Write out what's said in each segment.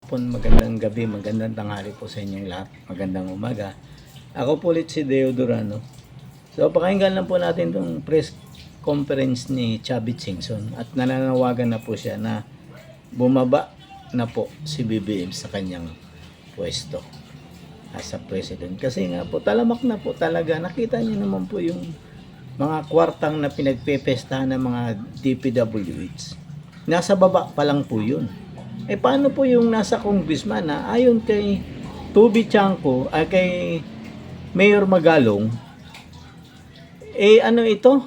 Magandang gabi, magandang tanghali po sa inyong lahat. Magandang umaga. Ako po ulit si Deo Durano. So, pakinggan lang po natin itong press conference ni Chubby Singson at nananawagan na po siya na bumaba na po si BBM sa kanyang pwesto as a president. Kasi nga po, talamak na po talaga. Nakita niyo naman po yung mga kwartang na pinagpepestahan ng mga DPWH. Nasa baba pa lang po yun. Eh paano po yung nasa congressman na ayon kay Tubi Chanco ay kay Mayor Magalong, eh ano ito?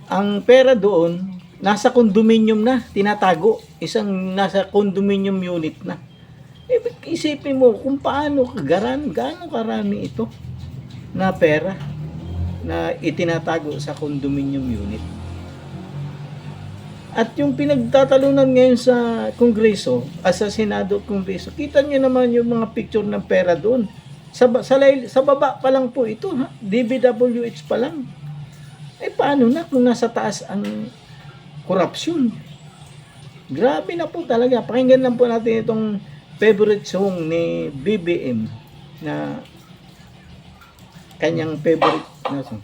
Ang pera doon nasa condominium na, tinatago. Isang nasa condominium unit na. Eh isipin mo kung paano gaano karami ito na pera na itinatago sa condominium unit. At yung pinagtatalunan ngayon sa Kongreso, sa Senado at Kongreso, kita nyo naman yung mga picture ng pera doon. Sa baba pa lang po ito, ha? DBWH pa lang. Eh paano na kung nasa taas ang korupsyon? Grabe na po talaga. Pakinggan lang po natin itong favorite song ni BBM na kanyang favorite na song.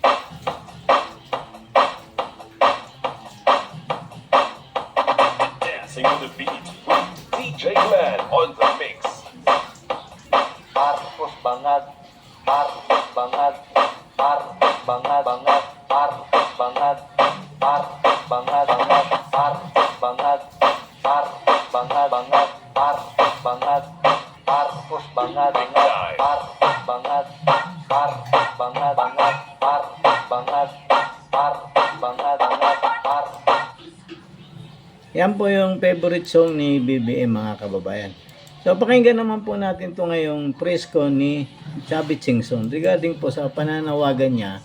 Dancing on the beat, DJ Glenn on the mix. Marcos Bangag, Marcos Bangag, Marcos Bangag, Bangag, Marcos Bangag, Marcos Bangag, Bangag, Marcos Bangag, Marcos Bangag, Bangag, Marcos Bangag, Marcos Bangag, Bangag, Marcos Bangag, Marcos Bangag, Bangag, Marcos Bangag, Marcos Bangag, Bangag, Marcos. Yan po yung favorite song ni BBM, mga kababayan. So pakinggan naman po natin ito ngayong press con ni Chubby Singson regarding po sa pananawagan niya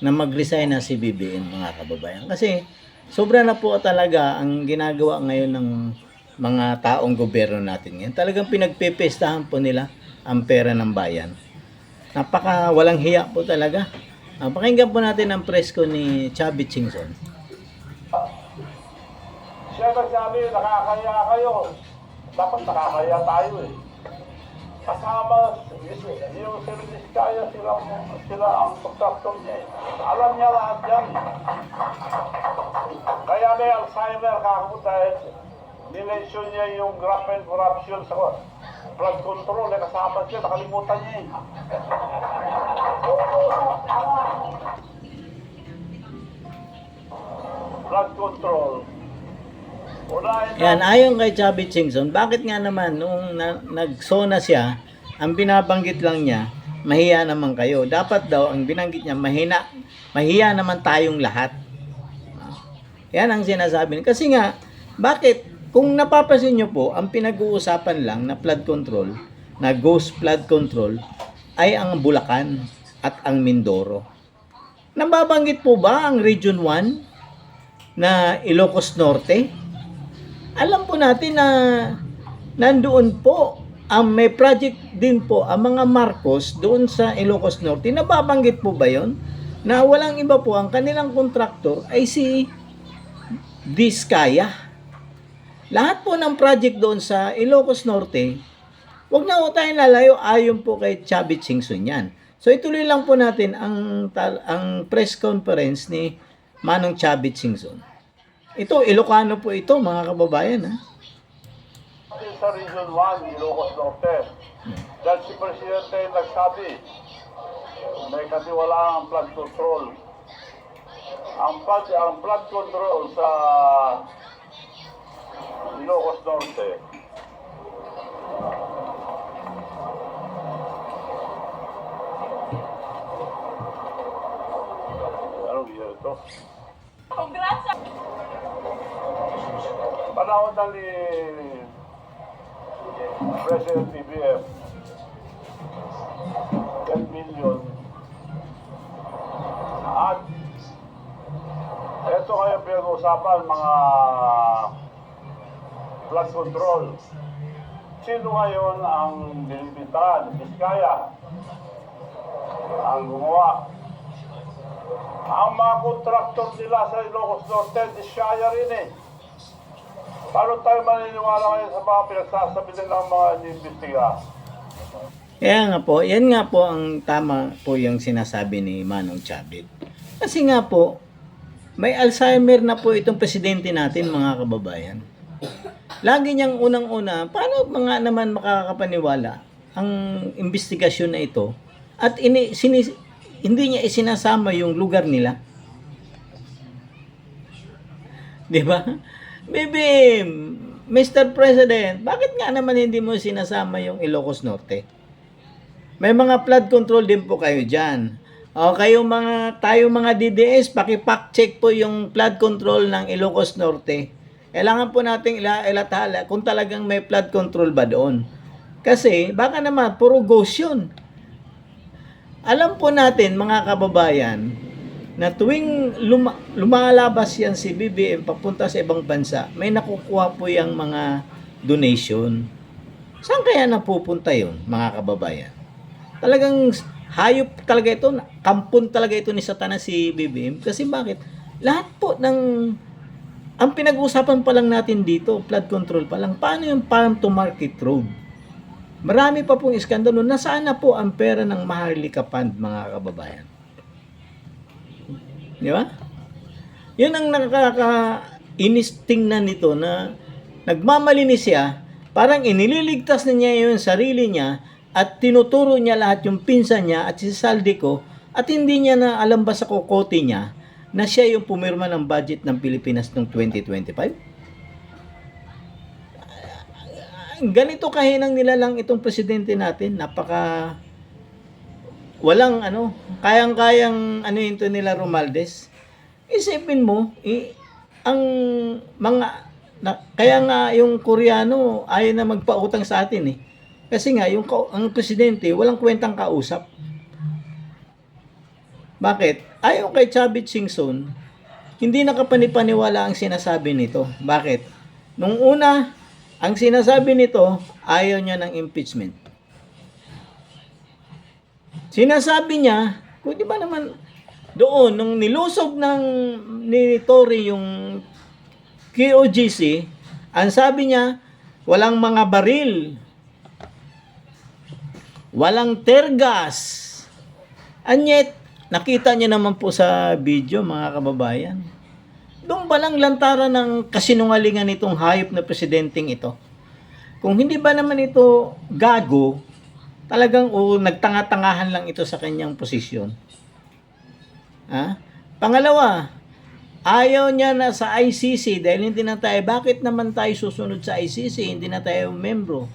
na mag-resign na si BBM, mga kababayan. Kasi sobra na po talaga ang ginagawa ngayon ng mga taong gobyerno natin ngayon. Talagang pinagpepestahan po nila ang pera ng bayan. Napaka walang hiya po talaga. Pakinggan po natin ang press con ni Chubby Singson. Siya nagsabi, nakakaya kayo. Dapat nakakaya tayo eh. Kasama yung service kaya sila ang pagkakton niya eh. Alam niya lahat yan. Kaya may Alzheimer kako dahil nilension niya yung graft and corruption sa blood control. Eh, kasama siya, nakalimutan niya eh. Blood control. Yan, ayon kay Chubby Singson, bakit nga naman nung nagsona siya, ang binabanggit lang niya, mahiya naman kayo. Dapat daw, ang binanggit niya, mahiya naman tayong lahat. Yan ang sinasabi niya. Kasi nga, bakit? Kung napapansin nyo po, ang pinag-uusapan lang na flood control, na ghost flood control, ay ang Bulacan at ang Mindoro. Nababanggit po ba ang Region 1 na Ilocos Norte? Alam po natin na nandoon po may project din po ang mga Marcos doon sa Ilocos Norte. Nababanggit po ba yon? Na walang iba po, ang kanilang kontraktor ay si Diskaya. Lahat po ng project doon sa Ilocos Norte, wag na po tayong lalayo, ayon po kay Chubby Singson yan. So ituloy lang po natin ang press conference ni Manong Chubby Singson. Ito, Ilocano po ito, mga kababayan. Ha? Sa Region 1, Ilocos Norte. Dahil si Presidente nagsabi, may katiwala ang flood control. Ang flood control sa Ilocos Norte. Anong year ito? Congrats! Panahon na ni President BBM, 10 million. At ito kayo pinag-usapan, mga flood control. Sino ngayon ang nilibintahan? Diskaya ang gumawa. Ang mga kontraktor nila sa Ilocos Norte, Diskaya rin eh. Paano tayo maniniwala ngayon sa mga pinagsasabi din ng mga iniimbestiga? Kaya nga po, yan nga po ang tama po yung sinasabi ni Manong Chavit. Kasi nga po, may Alzheimer na po itong presidente natin, mga kababayan. Lagi niyang unang-una, paano mga naman makakapaniwala ang investigasyon na ito at hindi niya isinasama yung lugar nila? Di ba? Baby, Mr. President, bakit nga naman hindi mo sinasama yung Ilocos Norte? May mga flood control din po kayo dyan. O kayo tayo mga DDS, paki-fact check po yung flood control ng Ilocos Norte. Kailangan po nating ilathala kung talagang may flood control ba doon. Kasi baka naman puro ghost yun. Alam po natin mga kababayan na tuwing lumalabas yan si BBM papunta sa ibang bansa, may nakukuha po yung mga donation. Saan kaya napupunta yun mga kababayan? Talagang hayop talaga ito, kampon talaga ito ni Satanas si BBM. Kasi bakit? Lahat po ang pinag-uusapan pa lang natin dito, flood control pa lang. Paano yung farm to market road? Marami pa pong iskandalo. Nasaan na po ang pera ng Maharlika Fund, mga kababayan? Di ba? Yun ang nakakainis tingnan nito na nagmamalinis siya, parang inililigtas na niya yung sarili niya at tinuturo niya lahat yung pinsan niya at si Saldico at hindi niya na alam ba sa kokote niya na siya yung pumirma ng budget ng Pilipinas noong 2025? Ganito kahinang nilalang itong presidente natin, walang kayang-kayang ito nila Romualdez. Isipin mo, ang kaya nga yung Koreano ayaw na magpautang sa atin eh. Kasi nga ang presidente walang kwentang kausap. Bakit? Ayon kay Chavit Singson, hindi nakapanipaniwala ang sinasabi nito. Bakit? Nung una, ang sinasabi nito, ayaw niya ng impeachment. Sinasabi niya, kung di ba naman doon, nung nilusob ni Tory yung KOGC, ang sabi niya, walang mga baril, walang tear gas. And yet, nakita niyo naman po sa video, mga kababayan. Doon ba lang lantaran ng kasinungalingan nitong hayop na presidenteng ito? Kung hindi ba naman ito gago, talagang nagtanga-tangahan lang ito sa kanyang posisyon. Pangalawa, ayaw niya na sa ICC dahil hindi na tayo, bakit naman tayo susunod sa ICC? Hindi na tayo membro.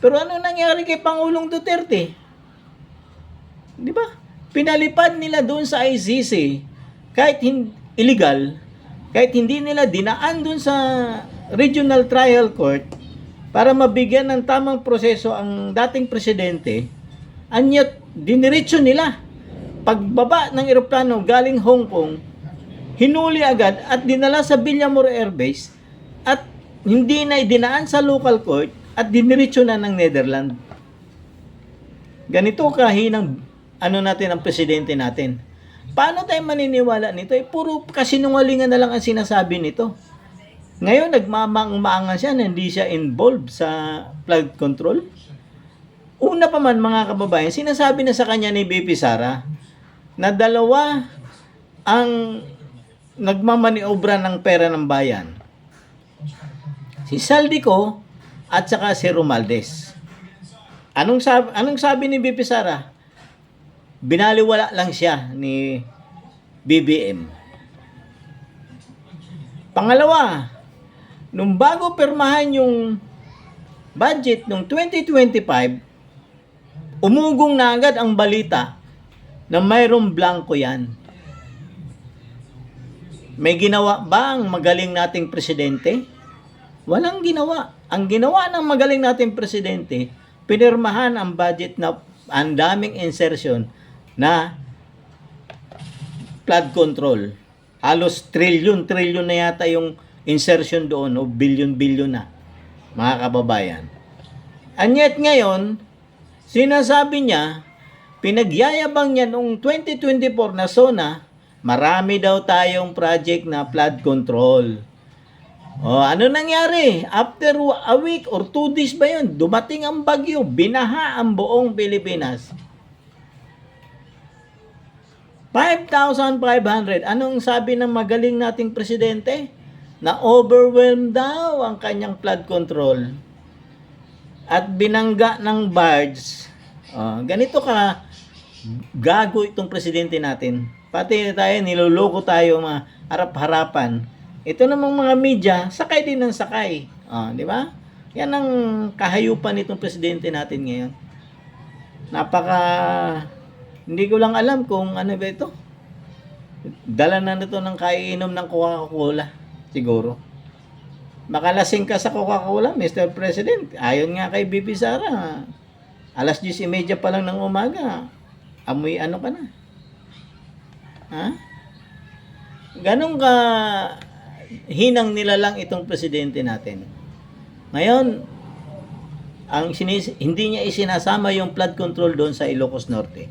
Pero ano nangyari kay Pangulong Duterte? Di ba? Pinalipad nila doon sa ICC kahit illegal, kahit hindi nila dinaan doon sa Regional Trial Court para mabigyan ng tamang proseso ang dating presidente, anyat diniretso nila. Pagbaba ng eroplano galing Hong Kong, hinuli agad at dinala sa Villamor Air Base at hindi na dinaan sa local court at diniretso na ng Netherlands. Ganito kahinang natin ang presidente natin. Paano tayo maniniwala nito? Puro kasinungalingan na lang ang sinasabi nito. Ngayon, nagmamang-maangan siya na hindi siya involved sa flood control. Una pa man, mga kababayan, sinasabi na sa kanya ni BP Sara na dalawa ang nagmamaniobra ng pera ng bayan. Si Saldico at saka si Romualdez. Anong sabi ni BP Sara? Binaliwala lang siya ni BBM. Pangalawa, nung bago pirmahan yung budget ng 2025, umugong na agad ang balita na mayroong blanco yan. May ginawa ba ang magaling nating presidente? Walang ginawa. Ang ginawa ng magaling nating presidente, pinirmahan ang budget na ang daming insertion na flood control. Halos trillion na yata yung insertion doon o billion na, mga kababayan. And yet ngayon, sinasabi niya, pinagyayabang niya noong 2024 na SONA, marami daw tayong project na flood control. Ano nangyari? After a week or 2 days ba yun? Dumating ang bagyo, binaha ang buong Pilipinas. 5,500. Anong sabi ng magaling nating presidente? Na overwhelmed daw ang kanyang flood control. At binangga ng barge. Ganito ka gago itong presidente natin. Pati tayo, niloloko tayo mga harap-harapan. Ito namang mga media, sakay din ng sakay. Di ba? Yan ang kahayupan nitong presidente natin ngayon. Hindi ko lang alam kung ano ba ito. Dala na nito ng kaiinom ng Coca-Cola. Siguro. Makalasing ka sa Coca-Cola, Mr. President. Ayon nga kay Bibi Sara. Alas 10:30 pa lang ng umaga. Amoy ano ka na. Ha? Ganun ka hinang nila lang itong presidente natin. Ngayon, hindi niya isinasama yung flood control doon sa Ilocos Norte.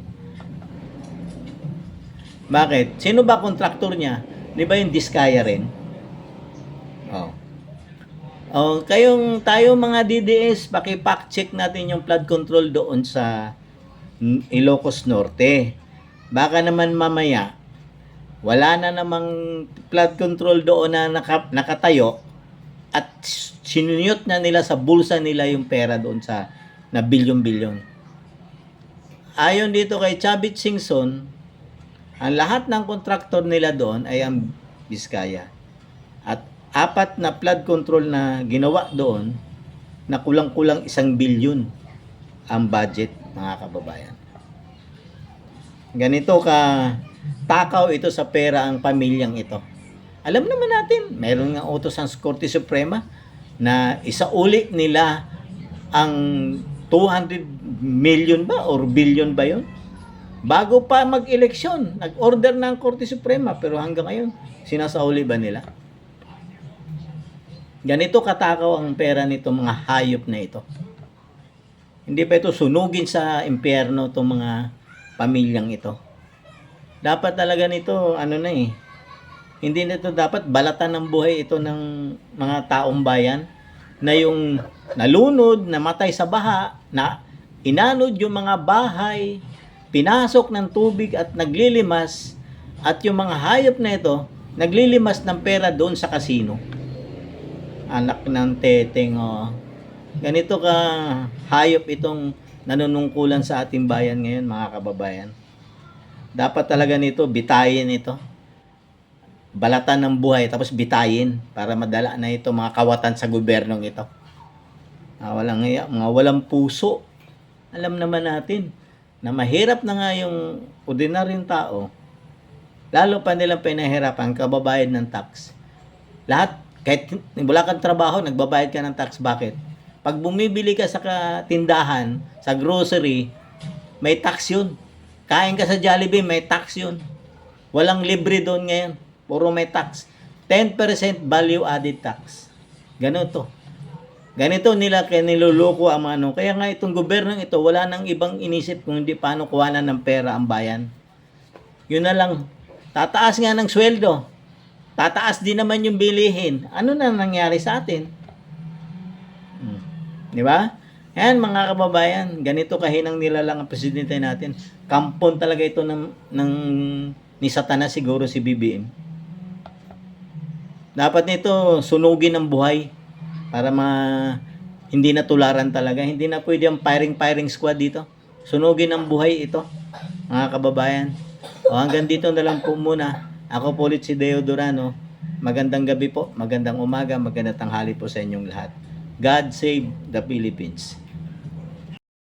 Bakit? Sino ba kontraktor niya? Di ba yung Diskaya rin? Tayo mga DDS, paki-fact check natin yung flood control doon sa Ilocos Norte. Baka naman mamaya, wala na namang flood control doon na nakatayo at sinuniyot na nila sa bulsa nila yung pera doon sa na bilyon-bilyon. Ayon dito kay Chavit Singson, ang lahat ng kontraktor nila doon ay ang Biskaya. At 4 na flood control na ginawa doon na kulang-kulang 1 bilyon ang budget, mga kababayan. Ganito ka takaw ito sa pera ang pamilyang ito. Alam naman natin, meron nga utos ang Korte Suprema na isauli nila ang 200 million ba or billion ba yun? Bago pa mag-eleksyon, nag-order na ang Korte Suprema pero hanggang ngayon, sinasauli ba nila? Ganito katakaw ang pera nito mga hayop na ito. Hindi pa ito sunugin sa impyerno itong mga pamilyang ito. Dapat talaga nito, hindi nito dapat balatan ng buhay ito ng mga taong bayan na yung nalunod, namatay sa baha, na inanod yung mga bahay, pinasok ng tubig at naglilimas, at yung mga hayop na ito, naglilimas ng pera doon sa kasino. Anak ng teteng, Ganito ka hayop itong nanunungkulan sa ating bayan ngayon, mga kababayan. Dapat talaga nito, bitayin ito. Balatan ng buhay, tapos bitayin para madala na ito mga kawatan sa gobyernong ito. Mga walang puso. Alam naman natin na mahirap na nga yung ordinaryong tao, lalo pa nilang pinahirapan kababayad ng tax. Lahat, kahit wala kang trabaho, nagbabayad ka ng tax. Bakit? Pag bumibili ka sa tindahan, sa grocery, may tax yun. Kain ka sa Jollibee, may tax yun. Walang libre doon ngayon. Puro may tax. 10% value added tax. Ganito. Ganito nila kaya niloloko ang mga Kaya nga itong gobyernong ito, wala nang ibang inisip kung hindi paano kuhanan ng pera ang bayan. Yun na lang. Tataas nga ng sweldo. Tataas din naman yung bilihin. Ano na nangyari sa atin? Di ba? Yan mga kababayan, ganito kahinang nila lang ang presidente natin. Kampon talaga ito ni Satanas siguro si BBM. Dapat nito sunugin ang buhay para hindi na tularan talaga. Hindi na pwede ang firing squad dito. Sunugin ang buhay ito, mga kababayan. Hanggang dito na lang po muna. Ako po ulit si Deo Durano. Magandang gabi po, magandang umaga, magandang tanghali po sa inyong lahat. God save the Philippines.